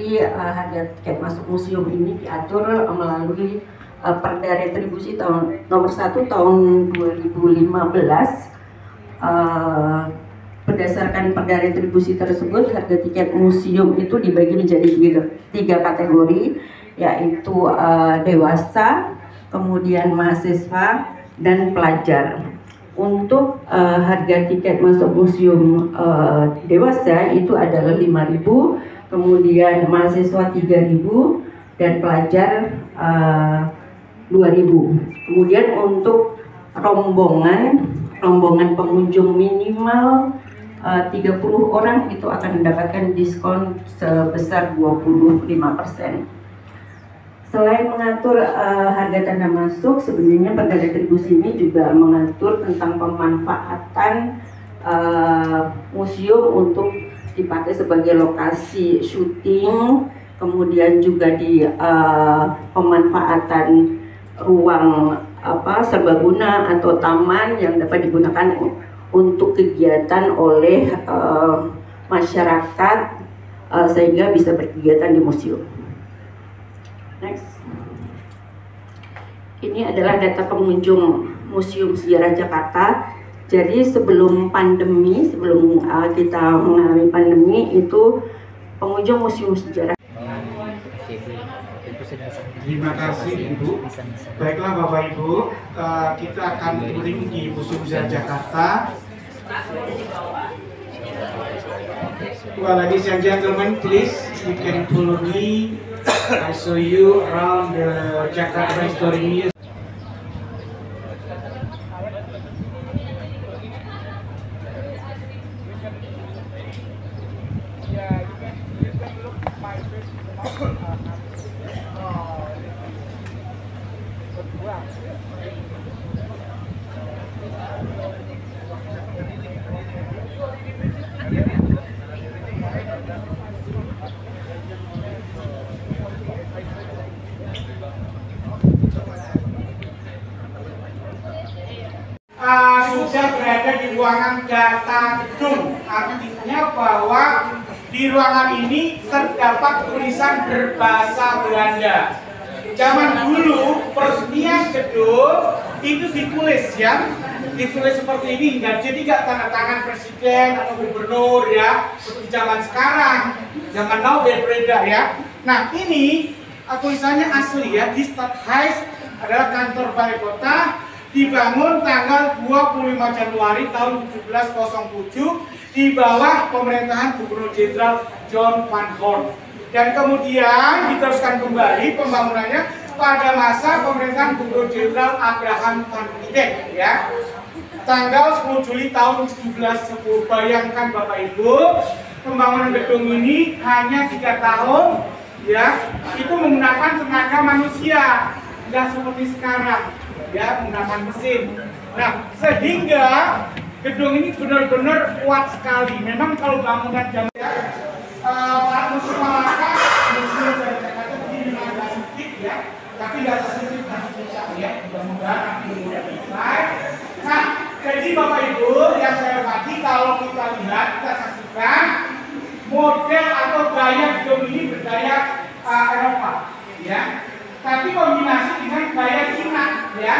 Jadi harga tiket masuk museum ini diatur melalui Perda Retribusi nomor 1 tahun 2015. Berdasarkan Perda Retribusi tersebut, harga tiket museum itu dibagi menjadi tiga kategori, yaitu dewasa, kemudian mahasiswa, dan pelajar. Untuk harga tiket masuk museum dewasa itu adalah 5.000, kemudian mahasiswa 3.000, dan pelajar 2.000. Kemudian untuk rombongan pengunjung minimal 30 orang itu akan mendapatkan diskon sebesar 25%. Selain mengatur harga tanda masuk, sebenarnya Perda Retribusi ini juga mengatur tentang pemanfaatan museum untuk dipakai sebagai lokasi syuting, kemudian juga di pemanfaatan ruang serbaguna atau taman yang dapat digunakan untuk kegiatan oleh masyarakat sehingga bisa berkegiatan di museum. Next. Ini adalah data pengunjung Museum Sejarah Jakarta. Jadi sebelum kita mengalami pandemi itu pengunjung Museum Sejarah. Terima kasih Ibu. Baiklah Bapak Ibu, kita akan touring di Museum Sejarah Jakarta. Well, ladies and gentlemen, please you can follow me. I show you around the Jakarta History Museum. Sudah berada di ruangan data gedung, artinya bahwa di ruangan ini terdapat tulisan berbahasa Belanda. Zaman dulu peresmian gedung itu ditulis seperti ini, jadi nggak tanda tangan presiden atau gubernur ya, seperti zaman sekarang, zaman now berbeda ya. Nah ini tulisannya asli ya, di Stadhuis adalah kantor balai kota. Dibangun tanggal 25 Januari tahun 1707 di bawah pemerintahan Gubernur Jenderal John Van Horn. Dan kemudian diteruskan kembali pembangunannya pada masa pemerintahan Gubernur Jenderal Abraham van Riebeeck ya. Tanggal 10 Juli tahun 1710. Bayangkan Bapak Ibu, pembangunan gedung ini hanya 3 tahun ya. Itu menggunakan tenaga manusia, nggak seperti sekarang. Ya, menggunakan mesin. Nah, sehingga gedung ini benar-benar kuat sekali. Memang kalau bangunan zaman para museum Malaka, museum dari Jakarta di 15 titik ya, tapi nggak sesempit bisa ya. Mudah-mudahan nanti mudah selesai. Nah, jadi Bapak Ibu yang saya hormati, kalau kita lihat, kita saksikan model atau gaya gedung ini bergaya Eropa, ya. Tapi kombinasi dengan gaya Cina ya.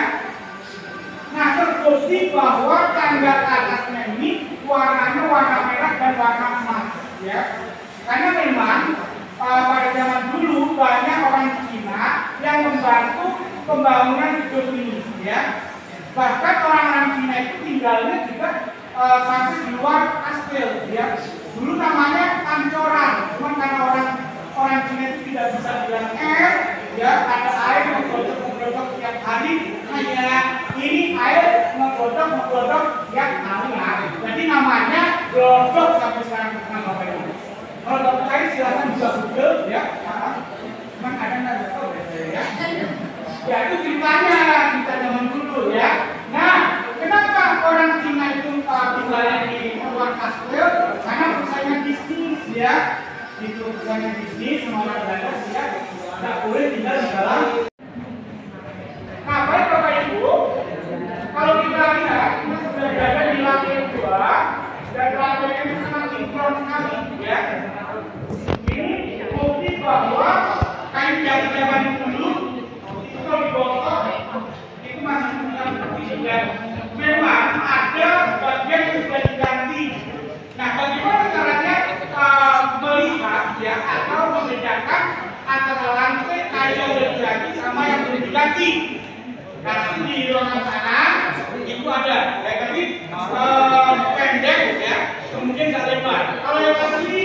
Nah terbukti bahwa tangga atasnya ini warnanya warna merah dan warna emas ya. Karena memang pada zaman dulu banyak orang Cina yang membantu pembangunan gedung ini ya. Bahkan orang-orang Cina itu tinggalnya juga sampai di luar kastil ya. Dulu namanya pancoran, cuma karena orang Cina itu tidak bisa bilang ya, ada air menggodok tiap hari, hanya ini air menggodok tiap hari ya. Jadi namanya glodok sampai sekarang terkenal Bapak Ibu. Kalau Bapak cari silakan juga Google ya. Cuman ada nggak tahu ya. Ya itu ceritanya kita zaman dulu ya. Nah, kenapa orang Cina itu tinggalnya di luar kastil? Karena persaingan bisnis ya. Itu persaingan bisnis sama orang Belanda ya. Nggak boleh tinggal di dalam. Nah, baik Bapak Ibu, kalau kita lihat, kita sudah berada di lantai 2 dan lantai ini sangat sinkron sekali, ya. Ini bukti ada bagian yang sudah diganti. Nah, bagaimana caranya melihat ya atau membedakan antara lantai kayu yang sudah diganti sama yang belum diganti? Nah, di ruangan sana itu ada kayak tadi pendek ya, kemudian nggak lebar. Kalau yang asli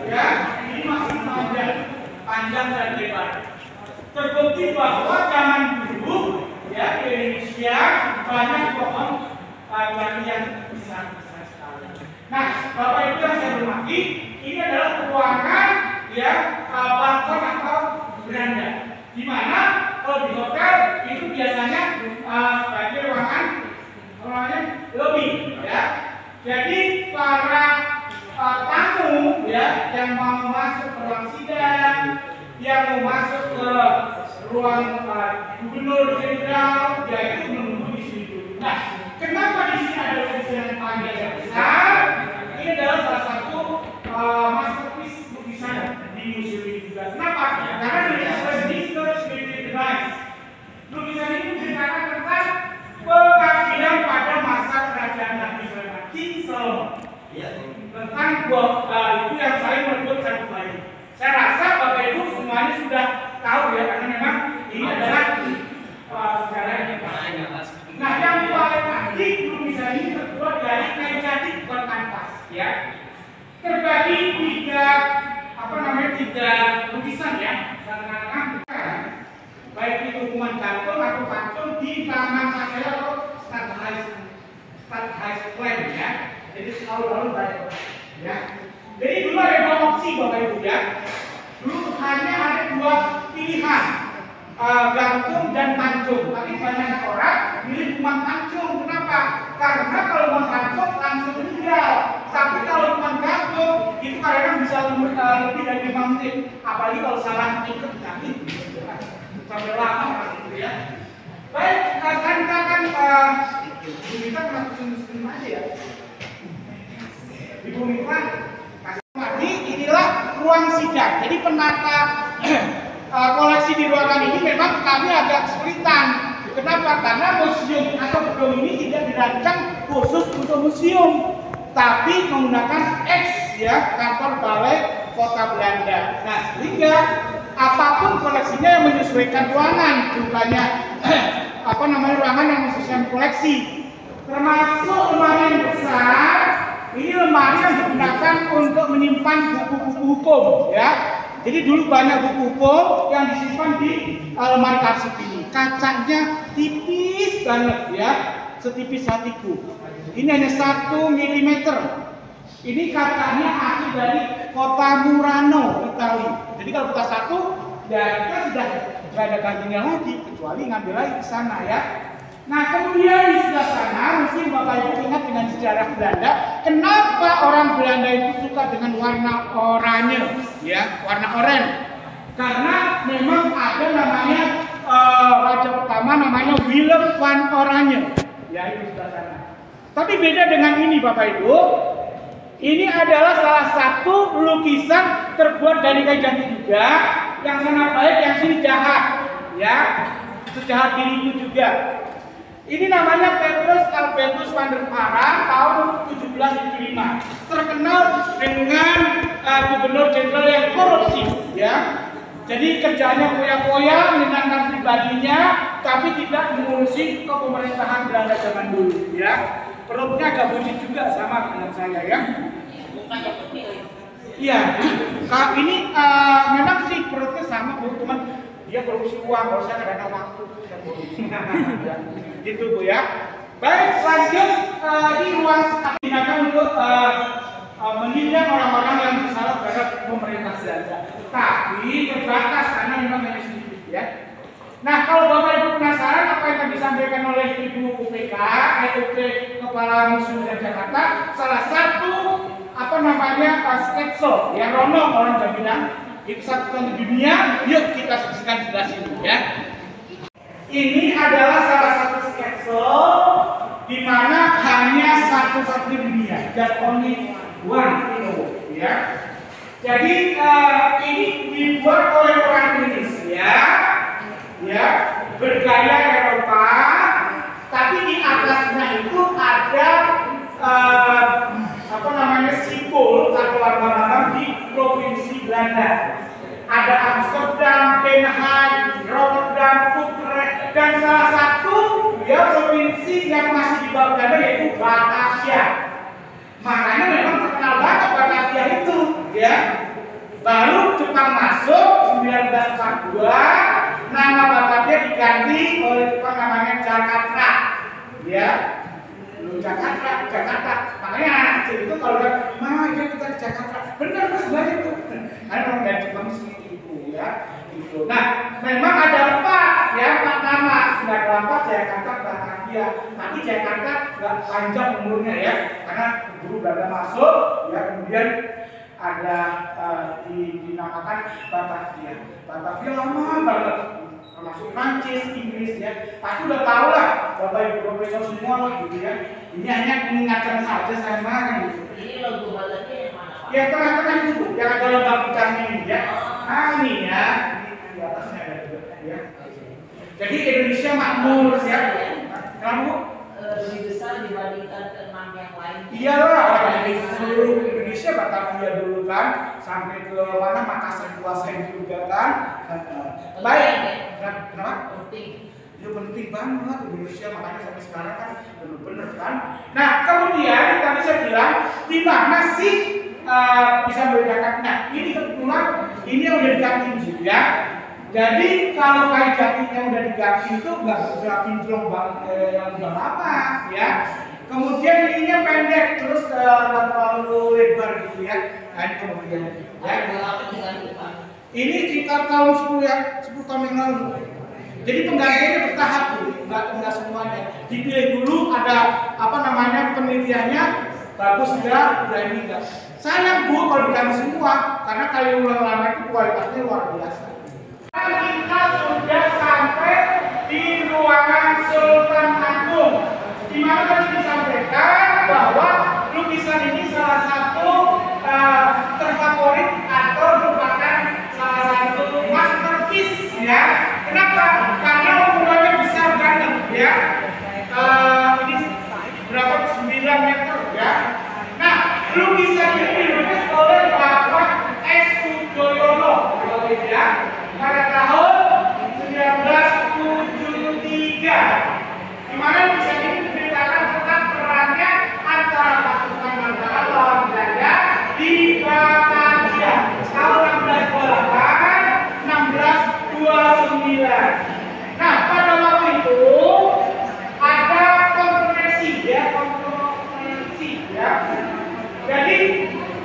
ya ini masih panjang dan lebar. Terbukti bahwa zaman dulu ya di Indonesia banyak pohon yang besar-besar sekali. Nah, Bapak Ibu yang saya hormati, ini adalah ruangan ya balkon atau beranda. Di mana kalau di hotel itu biasanya sebagai ruangan lobby ya. Jadi para tamu ya yang mau masuk ke ruang sidang, yang mau masuk ke ruang gubernur jenderal, ya itu menunggu di situ. Nah, kenapa di sini ada lukisan panjang yang besar? Ini adalah salah satu masterpiece lukisan di museum ini juga. Kenapa? Karena ini lukisan ini menceritakan tentang pengabdian pada masa kerajaan Nabi Sulaiman, King Solomon. Tentang itu yang saya merebut satu bayi. Saya rasa Bapak Ibu semuanya sudah tahu ya, karena memang ini adalah sejarah yang paling atas. Nah, yang paling antik lukisan ini terbuat dari kayu jati bukan kanvas, ya. Terbagi tiga lukisan ya, baik itu hukuman gantung atau patung di taman saya atau Stadthuis Plan ya. Jadi selalu baik ya. Jadi dulu ada dua opsi Bapak Ibu ya. Dulu hanya ada dua pilihan, gantung dan pancung. Tapi banyak orang milih cuma pancung. Kenapa? Karena kalau cuma pancung langsung meninggal. Tapi kalau cuma gantung itu kadang bisa lebih dari 5 menit. Apalagi kalau salah ikut nanti sampai lama gitu ya. Baik, kita kena musim aja ya. Ibu Mitra inilah ruang sidang. Jadi penata koleksi di ruangan ini memang kami agak kesulitan. Kenapa? Karena museum atau gedung ini tidak dirancang khusus untuk museum, tapi menggunakan ya kantor balai kota Belanda. Nah, sehingga apapun koleksinya yang menyesuaikan ruangan, bukannya ruangan yang menyesuaikan koleksi. Termasuk lemari yang besar. Ini lemari yang digunakan untuk menyimpan buku-buku hukum, ya. Jadi dulu banyak buku hukum yang disimpan di lemari arsip ini. Kacanya tipis banget, ya, setipis hatiku. Ini hanya 1 mm. Ini kacanya asli dari kota Murano, Italia. Jadi kalau kita satu, ya kita sudah tidak ada gantinya lagi, kecuali ngambil lagi ke sana, ya. Nah, kemudian di sebelah sana, mungkin Bapak Ibu ingat dengan sejarah Belanda. Kenapa orang Belanda itu suka dengan warna oranye, ya, warna oranye? Karena memang ada namanya raja pertama namanya Willem van Oranje, ya itu sebelah sana. Tapi beda dengan ini, Bapak Ibu. Ini adalah salah satu lukisan terbuat dari kayu jati juga, yang sana baik, yang sini jahat, ya, sejahat diriku juga. Ini namanya Petrus Albertus van der Para tahun 1775. Terkenal dengan gubernur jenderal yang korupsi, ya. Jadi kerjanya foya-foya, menyenangkan pribadinya, tapi tidak mengurusi ke pemerintahan Belanda zaman dulu, ya. Perutnya agak buncit juga sama dengan saya, ya. Iya. Ini memang sih perutnya sama, Bu, teman. Dia korupsi uang, kalau saya nggak ada waktu. Gitu Bu ya. Baik, lanjut di ruang digunakan untuk menindak orang-orang yang bersalah terhadap pemerintah Belanda. Tapi terbatas karena memang hanya sedikit ya. Nah, kalau Bapak Ibu penasaran apa yang disampaikan oleh Ibu UPK, UP Kepala Museum Jakarta, salah satu sketsa ya, Rono orang Jawa bilang itu satu di dunia. Yuk kita saksikan sebelah sini ya. Ini adalah salah satu sketsa di mana hanya satu-satu di dunia, just only one in the world, ya. Jadi ini dibuat oleh orang Indonesia, ya, bergaya Eropa, tapi di atasnya itu ada Den Haag, Rotterdam, Utrecht, dan salah satu ya provinsi yang masih di bawah Belanda yaitu Batavia. Makanya memang terkenal banget Batavia itu, ya. Baru Jepang masuk 1942, nama Batavia diganti oleh Jepang namanya Jakarta, ya. Jakarta. Makanya anak kecil itu kalau udah, "Ma, ayo kita ke Jakarta." Benar sebenarnya itu. Karena orang dari Jepang seperti itu, ya. Gitu. Nah, memang ada empat nama. Sudah berapa Jakarta, Batavia. Tapi Jakarta nggak panjang umurnya ya, karena dulu Belanda masuk, ya kemudian ada dinamakan Batavia. Batavia lama banget. Termasuk Prancis, Inggris ya. Pasti udah tahu lah, Bapak Ibu Profesor semua lah gitu ya. Ini hanya mengingatkan saja saya kan gitu. Ini logo Batavia yang mana, Pak? Ya tengah-tengah itu, yang ada lembah bintangnya ini ya. Nah ini ya, di atasnya ada juga ya. Jadi Indonesia makmur ya. Kamu lebih besar dibandingkan ke-6 yang lain. Iyalah, di seluruh Indonesia Batavia dulu kan, sampai ke mana Makassar dikuasain juga kan. Baik. Kenapa? Penting. Ya penting banget Indonesia, makanya sampai sekarang kan benar-benar kan. Nah kemudian tadi saya bilang di mana sih bisa membedakan? Nah ini kebetulan ini udah diganti juga. Jadi kalau kayu jatinya udah diganti itu nggak kinclong banget yang udah lama ya. Kemudian ininya pendek terus nggak terlalu lebar gitu ya. Nah ini kemudian ya. Ini sekitar tahun 10 tahun yang lalu. Jadi penggantiannya bertahap tuh, nggak semuanya. Dipilih dulu ada penelitiannya bagus udah ini enggak. Sayang Bu kalau diganti semua karena kayu yang lama itu kualitasnya luar biasa. Kita sudah sampai di ruangan Sultan Agung, di mana tadi disampaikan bahwa lukisan ini salah satu terfavorit atau merupakan salah satu masterpiece ya. Kenapa? Karena ukurannya besar banget ya. Ini berapa? 9 meter ya. Nah, lukisan ini dilukis oleh Bapak S. Sujoyono ya. Pada tahun 1973, di mana lukisan ini menceritakan tentang perangnya antara pasukan Mataram lawan Belanda di Batavia tahun 1628, 1629. Nah, pada waktu itu ada kontroversi ya. Jadi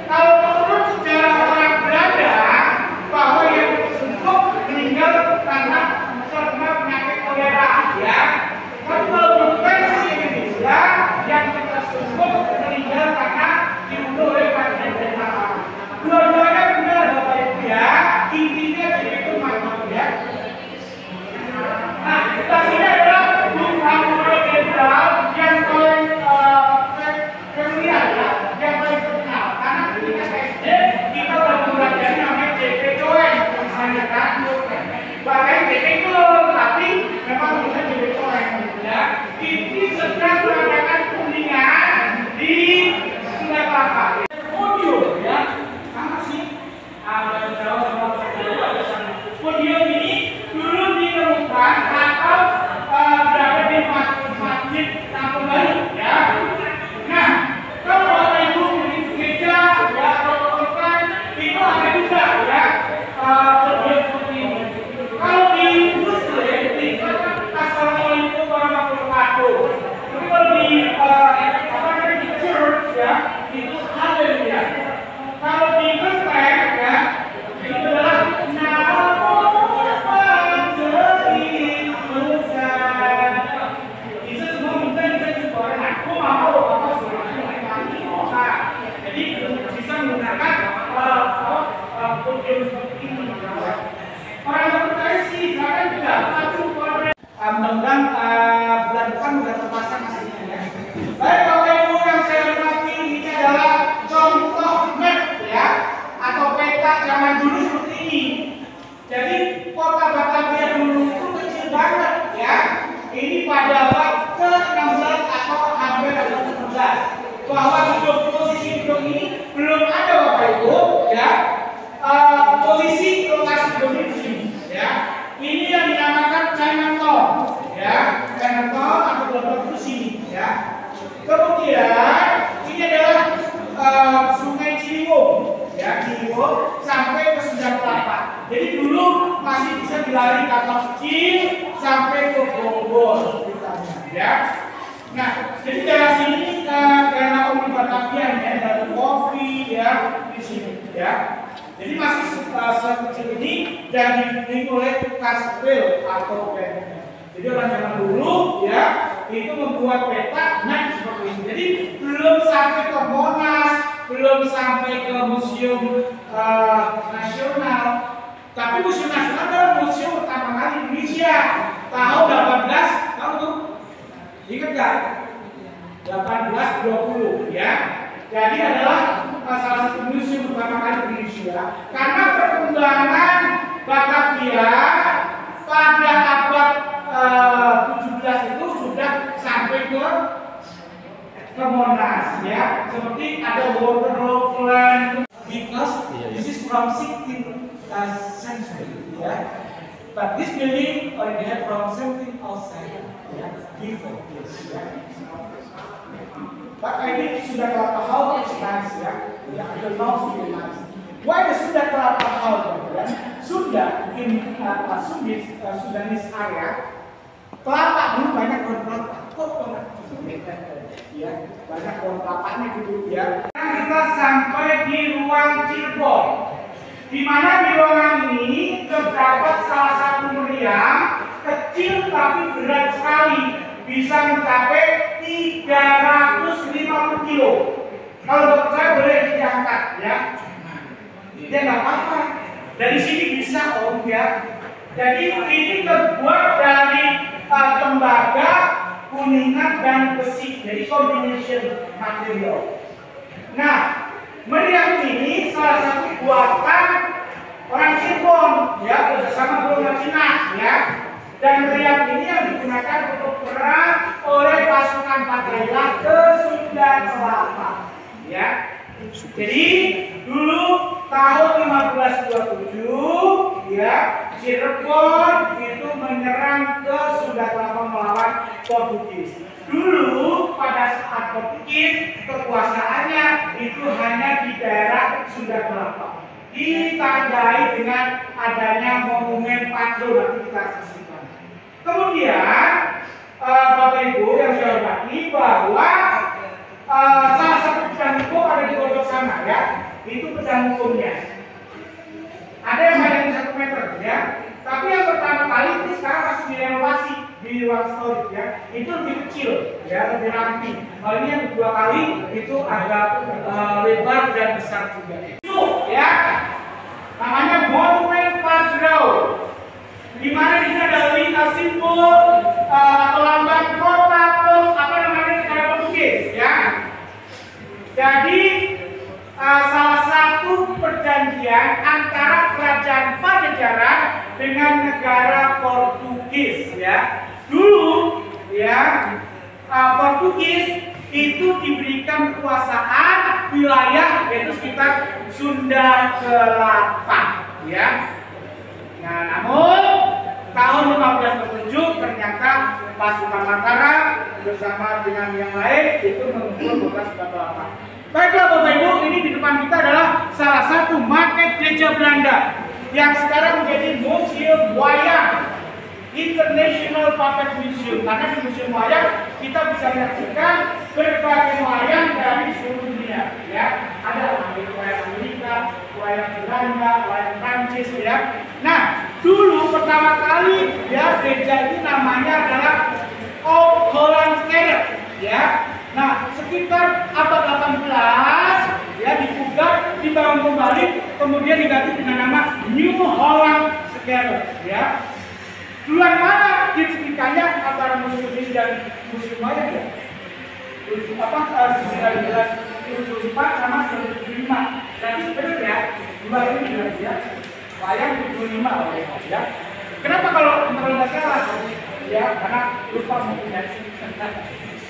kalau menurut sejarah orang Belanda bahwa yang tersebut meninggal karena terkena penyakit kolera ya. Tapi kalau menurut versi Indonesia yang tersebut meninggal karena dibunuh oleh Presiden Belanda. Dua-duanya benar Bapak Ibu ya. Intinya itu makna ya. dari kata kecil sampai ke Bogor ceritanya, ya. Nah, jadi daerah sini daerah Uni Batavia ya, dari kopi ya di sini, ya. Jadi masih sekecil ini dan dimiliki oleh kastil atau peta. Jadi orang zaman dulu ya itu membuat peta seperti ini. Jadi belum sampai ke Monas, belum sampai ke Museum Nasional. Tapi Museum Nasional adalah museum pertama kali di Indonesia tahun 18 tahun tuh. Ingat nggak? 1820 ya. Jadi adalah salah satu museum pertama kali di Indonesia karena perkembangan Batavia pada abad 17 itu sudah sampai ke Monas ya, seperti ada Waterloo because this is from 16th century ya, but this building already had from 17th century ya, before this ya. But I think Sunda Kelapa Hall is nice ya, I don't know really nice. Why the Sunda Kelapa Hall ya? Sunda in Sundanese area, kelapa dulu banyak pohon kelapa. Ya, banyak pohon kelapanya gitu ya. Kita sampai di ruang Cirebon, di mana di ruangan ini terdapat salah satu meriam kecil tapi berat sekali, bisa mencapai 350 kilo. Kalau saya boleh diangkat ya, dia nggak apa-apa. Dari sini bisa om ya. Jadi ini terbuat dari tembaga, kuningan dan besi. Jadi combination material. Nah, meriam ini salah satu buatan orang Cirebon ya, bersama golongan Cina ya. Dan meriam ini yang digunakan untuk perang oleh pasukan Patrihikmat ke Sunda Kelapa ya. Jadi dulu tahun 1527 ya, Cirebon itu menyerang ke Sunda Kelapa melawan Portugis. Dulu pada saat Portugis kekuasaannya itu hanya di daerah Sunda Kelapa, ditandai dengan adanya monumen Pajo, nanti kita saksikan. Kemudian Bapak Ibu yang saya hormati bahwa salah satu pedang hukum ada di pojok sana ya, itu pedang hukumnya. Ada yang panjang 1 meter ya, tapi yang pertama kali ini sekarang masih direnovasi di ruang storage ya, itu lebih kecil ya, lebih ramping. Kalau ini yang kedua kali itu agak lebar dan besar juga. Itu ya, namanya monumen Pajo, di mana di sini ada lintas simbol atau lambang kota apa namanya negara Portugis ya. Jadi salah satu perjanjian antara kerajaan Pajajaran dengan negara Portugis ya. Dulu ya Portugis itu diberikan kekuasaan wilayah yaitu sekitar Sunda Kelapa ya. Nah, namun tahun 1527 ternyata pasukan Mataram bersama dengan yang lain itu mengumpul kota Sunda Kelapa. Baiklah Bapak Ibu, ini di depan kita adalah salah satu market gereja Belanda yang sekarang menjadi Museum Wayang, International Puppet Museum. Karena di Museum Wayang kita bisa menyaksikan berbagai wayang dari seluruh dunia. Ya, ada wayang Amerika, wayang Belanda, wayang Prancis. Ya. Nah, dulu pertama kali ya gereja ini namanya adalah Oud Holland Kerk. Ya. Nah, sekitar abad 18 ya dipugar, dibangun kembali, kemudian diganti dengan nama New Holland Kerk. Ya. Duluan mana diresmikannya antara museum ini dan museum Wayang ya? 1974 sama 1975. Berarti benar ya, dua ini benar ya. Wayang 75 ya. Kenapa kalau nggak salah? Ya, karena lupa mungkin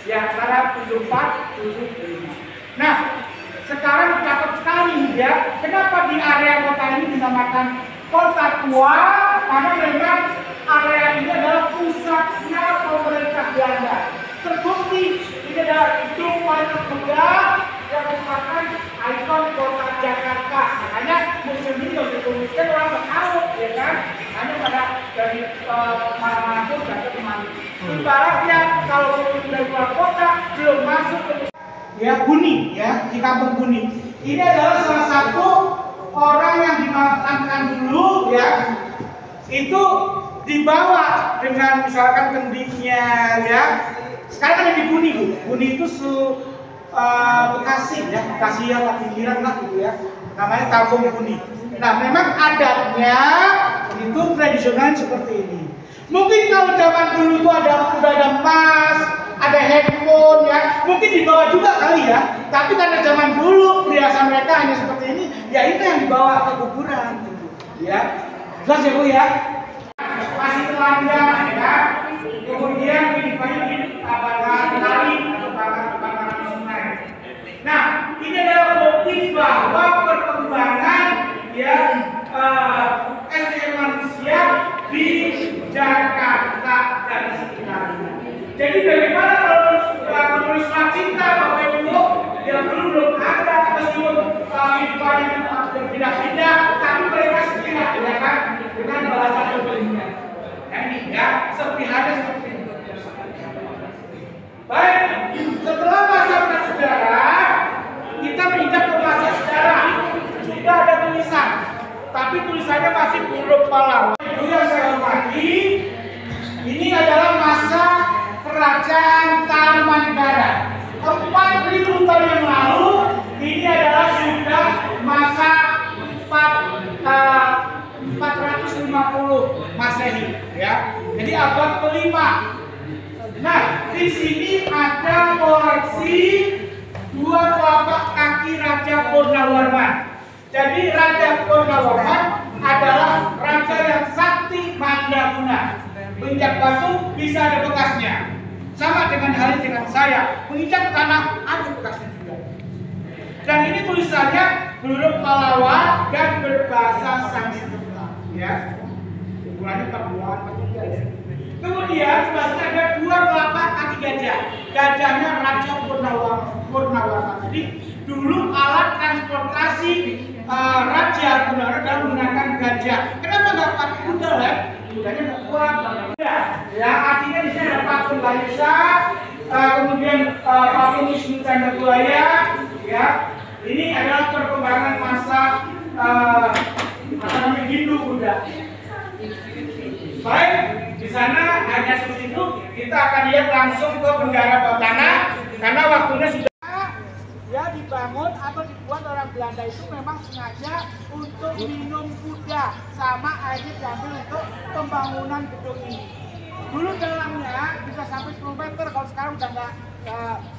ya, karena 74, 75. Nah, sekarang cakep sekali ya. Kenapa di area kota ini dinamakan Kota Tua? Karena memang area ini adalah pusatnya pemerintah Belanda. Terbukti ini adalah gedung paling megah yang merupakan ikon kota Jakarta. Makanya museum ini kalau dituliskan orang tahu, ya kan? Hanya pada dari mana-mana pun datang kemari. Sementara yang kalau dari luar kota belum masuk ke ya Buni ya, di kampung Buni. Ini adalah salah satu orang yang dimakamkan dulu ya. Itu dibawa dengan misalkan kendiknya ya. Sekarang ada di Buni, Bu. Buni itu Bekasi ya, Bekasi ya, pinggiran lah gitu ya. Namanya kampung Buni. Nah, memang adatnya itu tradisional seperti ini. Mungkin kalau zaman dulu itu udah ada emas, ada handphone ya, mungkin dibawa juga kali ya. Tapi karena zaman dulu perhiasan mereka hanya seperti ini, ya itu yang dibawa ke kuburan gitu. Ya. Jelas ya Bu ya? Masih telanjang ya. Kemudian dipakai batangan tali atau batangan sungai. Nah, ini adalah bukti bahwa perkembangan ya SDM manusia di Jakarta dan sekitarnya. Jadi bagaimana kalau menulis surat cinta Bapak Ibu yang dulu belum ada, meskipun kehidupannya berpindah-pindah, tapi mereka setia ya kan dengan bahasa berbeda. Ini ya sepihaknya seperti itu. Baik, setelah masa prasejarah kita menginjak ke masa sejarah. Sudah ada tulisan, tapi tulisannya masih huruf Pahlawan. Itu yang saya hormati. Ini adalah masa Kerajaan Tarumanegara. 4.000 tahun yang lalu, ini adalah sudah masa 450 Masehi, ya. Jadi abad kelima. Nah, di sini ada koleksi 2 telapak kaki Raja Purnawarman. Jadi Raja Purnawarman adalah raja yang sakti mandraguna. Menginjak batu bisa ada bekasnya. Sama dengan halnya dengan saya, menginjak tanah ada bekasnya juga. Dan ini tulisannya huruf Pahlawan dan berbahasa Sanskerta, ya. Ukurannya 4 Kemudian sebelahnya ada 2 telapak kaki gajah. Gajahnya Raja Purnawarman. Jadi dulu alat transportasi raja adalah menggunakan gajah. Kenapa nggak pakai kuda ya? Kudanya nggak kuat. Ya, artinya di sini ada patung Ganesha, kemudian patung Wisnu Chandrawaya. Ya, ini adalah perkembangan masa Hindu Buddha. Baik, di sana hanya seperti itu. Kita akan lihat langsung ke Bendara Bawah Tanah karena waktunya sudah. Ya, dibangun atau dibuat orang Belanda itu memang sengaja untuk minum kuda, sama airnya diambil untuk pembangunan gedung ini. Dulu dalamnya bisa sampai 10 meter, kalau sekarang udah nggak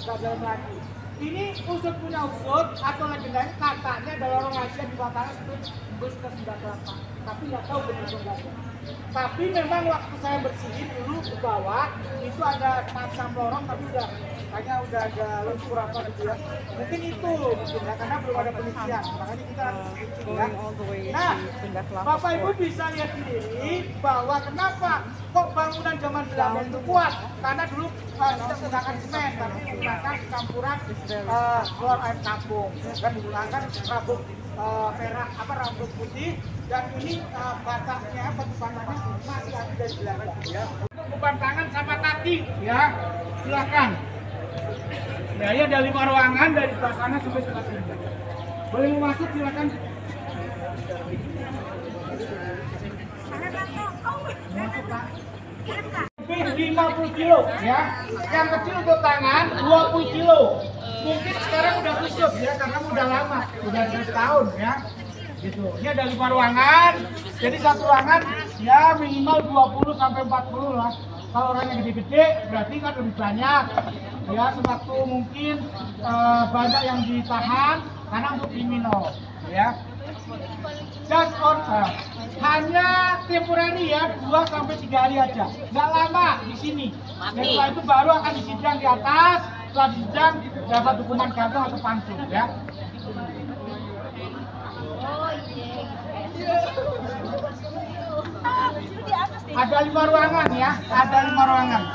dalam lagi. Ini usut punya usut atau legendanya katanya adalah orang Asia di bawah tanah seperti bus ke Sunda Kelapa, tapi nggak tahu benar-benar. Tapi memang waktu saya bersihin dulu ke bawah itu ada semacam lorong, tapi kayaknya udah ada lumpur apa gitu ya. Mungkin itu mungkin ya, karena belum ada penelitian, makanya kita ya. Nah, Bapak Ibu bisa lihat sendiri bahwa kenapa kok bangunan zaman Belanda itu kuat, karena dulu tidak menggunakan semen, tapi menggunakan campuran telur ayam kampung dan menggunakan rabuk merah rambut putih, dan ini batangnya masih ada dari Belanda ya. Untuk beban tangan sama kaki ya, silakan. Nah, ya ada 5 ruangan dari sebelah sana sampai sebelah sini. Boleh mau masuk silakan. Masuk Pak. 50 kilo ya. Yang kecil untuk tangan 20 kilo. Mungkin sekarang udah kusut ya karena udah lama, udah 1 tahun ya. Gitu. Ini ada 5 ruangan. Jadi satu ruangan ya minimal 20 sampai 40 lah. Kalau orangnya gede-gede berarti kan lebih banyak. Ya, sewaktu mungkin banyak yang ditahan karena untuk kriminal ya. Just on hanya temporary ya, 2 sampai 3 hari aja. Nggak lama di sini. Dan setelah itu baru akan disidang di atas. Setelah disidang dapat hukuman gantung atau pantung ya. Ada 5 ruangan ya, ada 5 ruangan.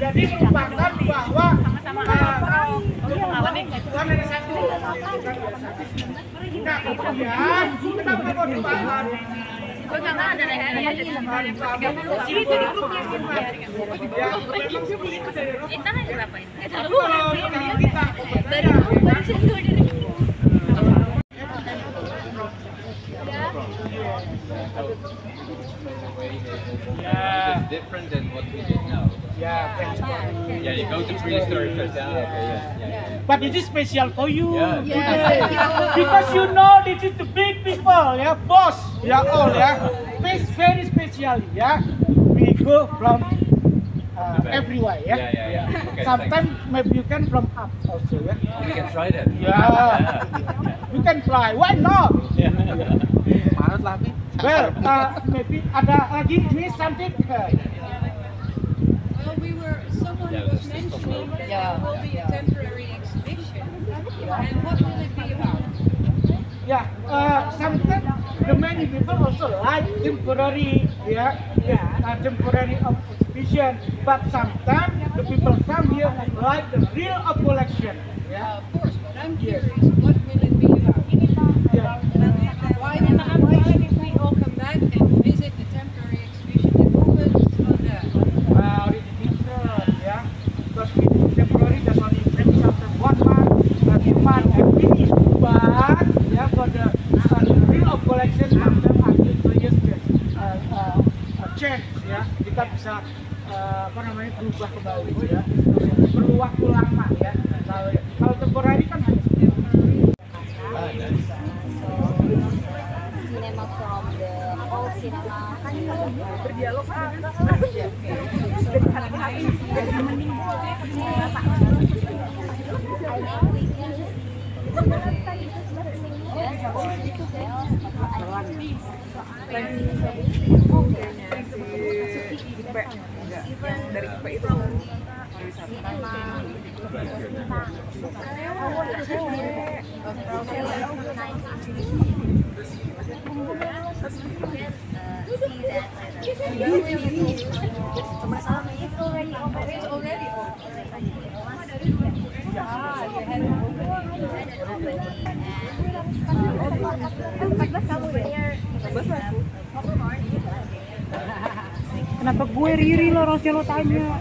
Jadi merupakan bahwa Tuhan ada satu. Nah, Ya, kenapa kau ditahan? Gue nggak ada Ini di grupnya kita aja ngapain? kita Baru sentuh diri. It's different than what we did now. Yeah, you go to prehistory first. Yeah. But it is special for you. Yeah. Because you know this is the big people, yeah, boss, yeah, all, yeah. It's very special, yeah. We go from everywhere, yeah. Yeah. Okay, Sometimes maybe you can from up also, yeah. thanks. We can try that. Yeah. You can fly. Why not? Well, maybe ada lagi ini something. Well, someone was mentioning that there will be a temporary exhibition. And what will it be about? Yeah, sometimes the many people also like temporary, temporary exhibition. But sometimes the people come here like the real collection. Yeah. Of course, but I'm curious, what will it be about? Yeah. Why if we all come back and visit the temporary exhibition in Ruben on that? It's different, yeah. Because temporary that's only maybe after 1 month, 2 months, and finish. But yeah, for the real collection, sometimes until 2 years change, ya. Kita bisa berubah kembali, ya. Perlu waktu lama, ya. Kalau temporary kan hanya cinema from the old cinema berdialog dari IP itu Kenapa gue Riri lo harusnya lo tanya?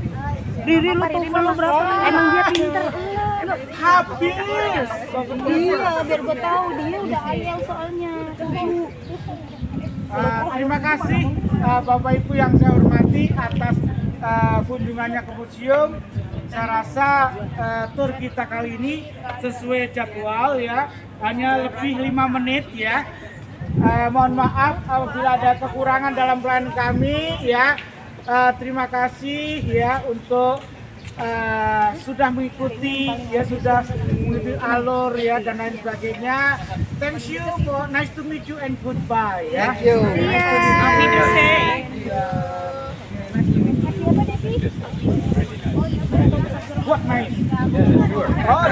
Riri lo TOEFL lo berapa? Emang dia pinter? habis. Iya, biar gue tahu dia udah IELTS soalnya. Terima kasih Bapak Ibu yang saya hormati atas kunjungannya ke museum. Saya rasa tur kita kali ini sesuai jadwal, ya, hanya lebih 5 menit, ya. Mohon maaf apabila ada kekurangan dalam pelayanan kami, ya. Terima kasih, ya, untuk sudah mengikuti, ya, sudah mengikuti alur, ya, dan lain sebagainya. Thank you, for nice to meet you and goodbye, ya. Thank you. What nice? Oh,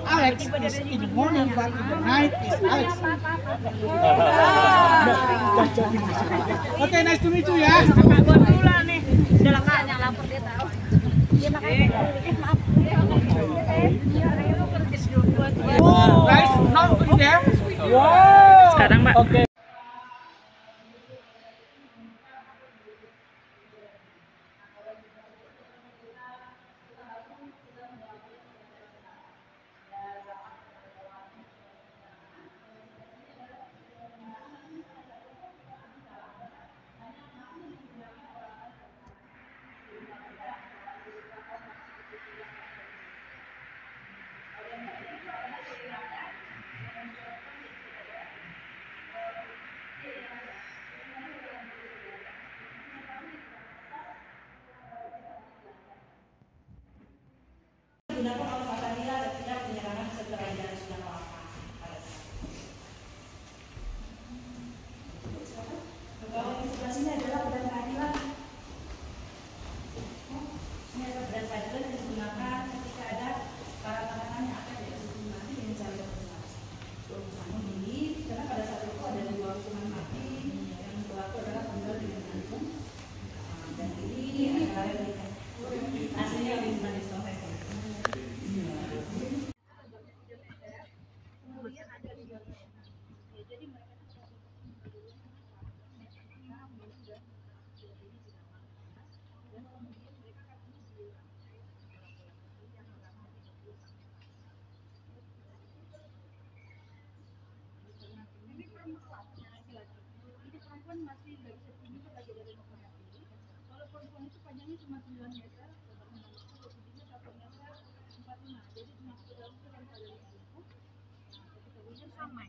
Alex is in the morning, but in the night is Alex. Okay, nice to meet you, ya. Guys, not in there. Wow. Sekarang, Mbak. Okay. Digunakan oleh Fatanila ketika penyerangan setelah jalan sudah lama. pun masih nggak bisa tinggi lagi dari nominasi. Kalau pohon itu panjangnya cuma 9 meter, lebarnya 60, tingginya 1 meter 45. Jadi cuma dalam kurang pada 5.000. Nah, ketika hujan sama.